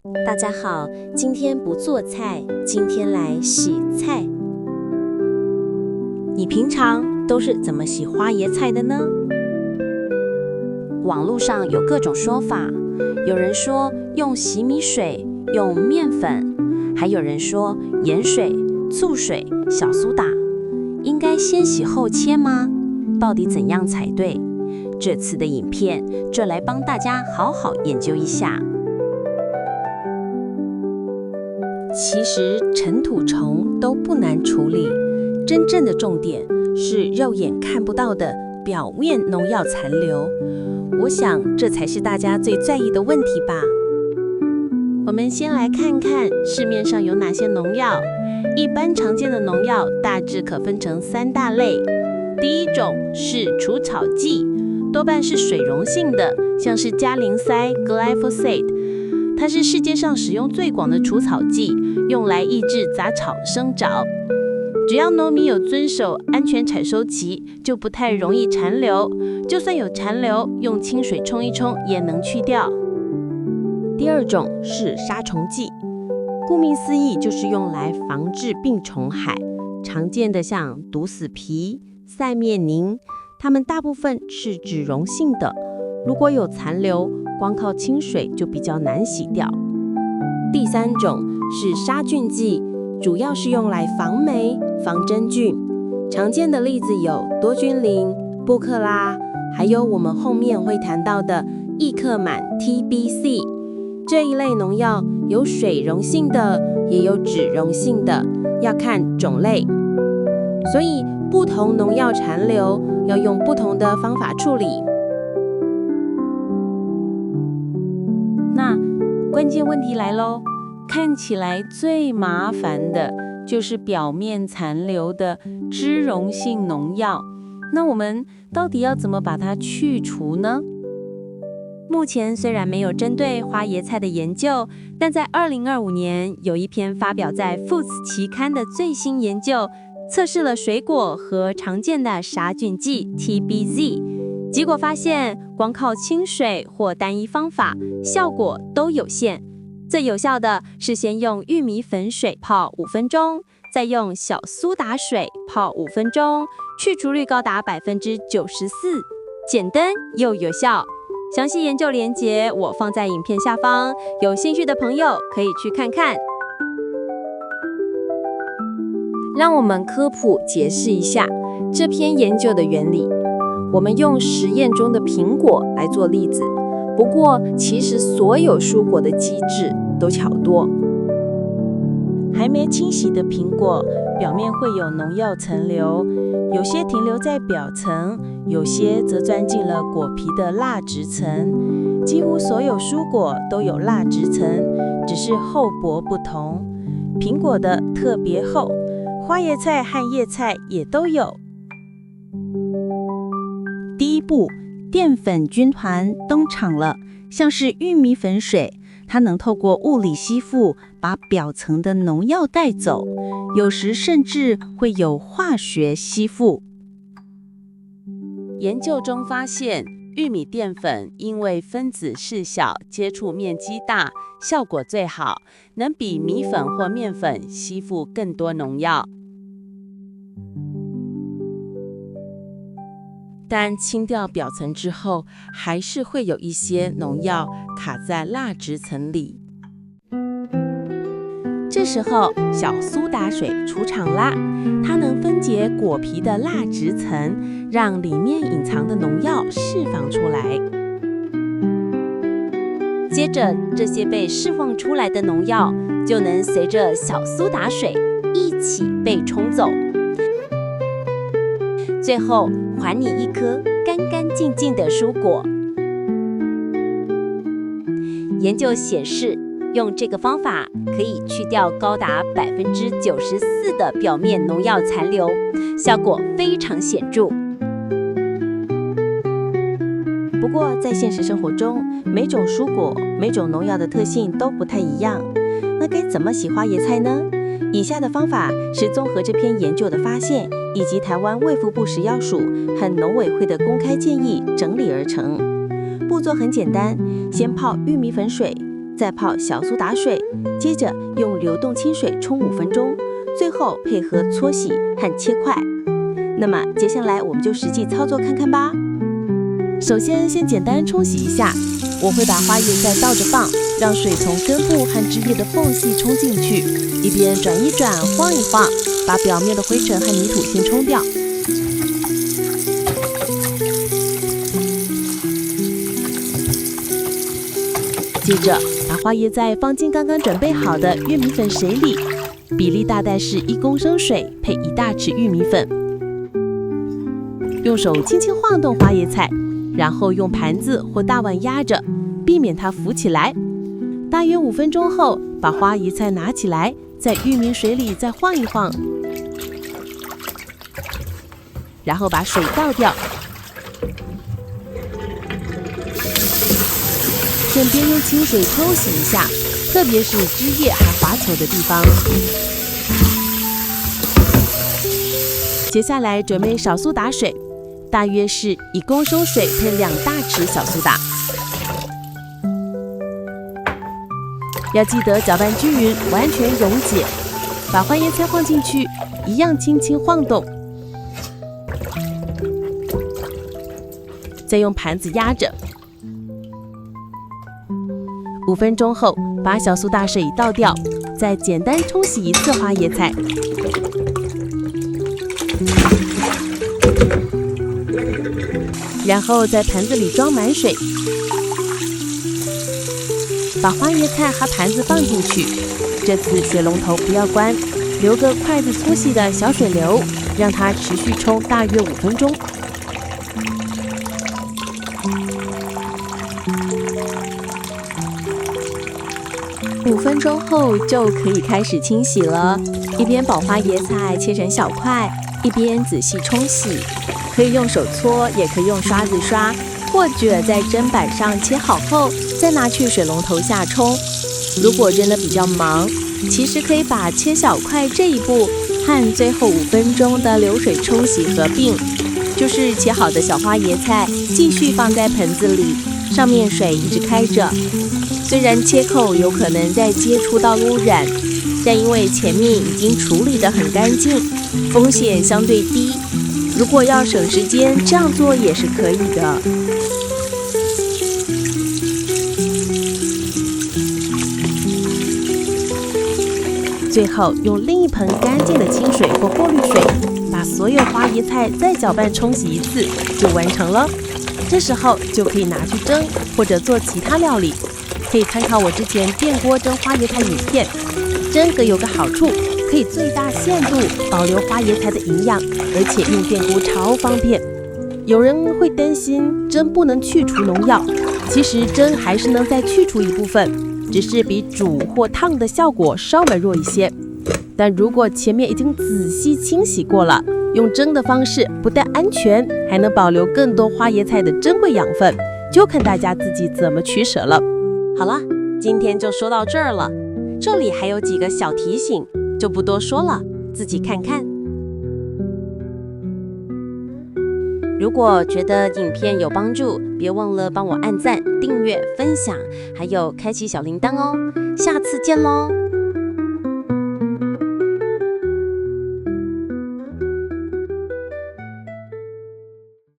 大家好，今天不做菜，今天来洗菜。你平常都是怎么洗花椰菜的呢？网络上有各种说法，有人说用洗米水，用面粉，还有人说盐水、醋水、小苏打。应该先洗后切吗？到底怎样才对？这次的影片就来帮大家好好研究一下。其实尘土虫都不难处理，真正的重点是肉眼看不到的表面农药残留。我想这才是大家最在意的问题吧。我们先来看看市面上有哪些农药。一般常见的农药大致可分成3大类。第一种是除草剂，多半是水溶性的，像是加林塞 glyphosate， 它是世界上使用最广的除草剂，用来抑制杂草生长。只要农民有遵守安全采收期，就不太容易残留。就算有残留，用清水冲一冲也能去掉。第二种是杀虫剂，顾名思义就是用来防治病虫害。常见的像毒死皮、赛灭宁，它们大部分是脂溶性的，如果有残留，光靠清水就比较难洗掉。第三种是杀菌剂，主要是用来防霉、防真菌。常见的例子有多菌灵、布克拉，还有我们后面会谈到的易克满 TBC。这一类农药有水溶性的，也有脂溶性的，要看种类。所以不同农药残留要用不同的方法处理。那关键问题来咯，看起来最麻烦的就是表面残留的脂溶性农药。那我们到底要怎么把它去除呢？目前虽然没有针对花椰菜的研究，但在2025年有一篇发表在 Foods 期刊的最新研究，测试了水果和常见的杀菌剂 TBZ， 结果发现光靠清水或单一方法效果都有限。最有效的是先用玉米粉水泡5分钟，再用小苏打水泡5分钟，去除率高达 94%， 简单又有效。详细研究连结我放在影片下方，有兴趣的朋友可以去看看。让我们科普解释一下这篇研究的原理。我们用实验中的苹果来做例子，不过其实所有蔬果的机制都巧多。还没清洗的苹果表面会有农药残留，有些停留在表层，有些则钻进了果皮的蜡质层。几乎所有蔬果都有蜡质层，只是厚薄不同。苹果的特别厚，花椰菜和叶菜也都有。第一步，淀粉军团登场了，像是玉米粉水，它能透过物理吸附，把表层的农药带走，有时甚至会有化学吸附。研究中发现，玉米淀粉因为分子势小，接触面积大，效果最好，能比米粉或面粉吸附更多农药。但清掉表层之后，还是会有一些农药卡在蜡质层里。这时候，小苏打水出场啦，它能分解果皮的蜡质层，让里面隐藏的农药释放出来。接着，这些被释放出来的农药就能随着小苏打水一起被冲走。最后还你一颗干干净净的蔬果。研究显示，用这个方法可以去掉高达 94% 的表面农药残留，效果非常显著。不过在现实生活中，每种蔬果、每种农药的特性都不太一样，那该怎么洗花椰菜呢？以下的方法是综合这篇研究的发现，以及台湾卫福部食药署和农委会的公开建议整理而成。步骤很简单，先泡玉米粉水，再泡小苏打水，接着用流动清水冲5分钟，最后配合搓洗和切块。那么接下来我们就实际操作看看吧。首先简单冲洗一下，我会把花椰菜倒着放，让水从根部和枝叶的缝隙冲进去，一边转一转，晃一晃，把表面的灰尘和泥土先冲掉。接着把花椰菜放进刚刚准备好的玉米粉水里，比例大概是1公升水配1大匙玉米粉。用手轻轻晃动花椰菜，然后用盘子或大碗压着，避免它浮起来。大约5分钟后，把花椰菜拿起来，在玉米水里再晃一晃，然后把水倒掉，顺便用清水冲洗一下，特别是枝叶还滑球的地方。接下来准备少苏打水，大约是1公升水配2大匙小苏打。要记得搅拌均匀，完全溶解。把花椰菜放进去，一样轻轻晃动，再用盘子压着。5分钟后，把小苏打水倒掉，再简单冲洗一次花椰菜。然后在盘子里装满水，把花椰菜和盘子放进去。这次水龙头不要关，留个筷子粗细的小水流，让它持续冲大约5分钟。5分钟后就可以开始清洗了，一边把花椰菜切成小块，一边仔细冲洗。可以用手搓，也可以用刷子刷，或者在砧板上切好后，再拿去水龙头下冲。如果真的比较忙，其实可以把切小块这一步和最后5分钟的流水冲洗合并，就是切好的小花椰菜继续放在盆子里，上面水一直开着。虽然切口有可能再接触到污染，但因为前面已经处理得很干净，风险相对低。如果要省时间，这样做也是可以的。最后用另一盆干净的清水或过滤水，把所有花椰菜再搅拌冲洗一次，就完成了。这时候就可以拿去蒸或者做其他料理。可以参考我之前电锅蒸花椰菜影片。蒸个有个好处，可以最大限度保留花椰菜的营养，而且用电锅超方便。有人会担心蒸不能去除农药，其实蒸还是能再去除一部分，只是比煮或烫的效果稍微弱一些。但如果前面已经仔细清洗过了，用蒸的方式不但安全，还能保留更多花椰菜的珍贵养分，就看大家自己怎么取舍了。好了，今天就说到这儿了。这里还有几个小提醒，就不多说了，自己看看。如果觉得影片有帮助，别忘了帮我按赞、订阅、分享，还有开启小铃铛哦。下次见喽！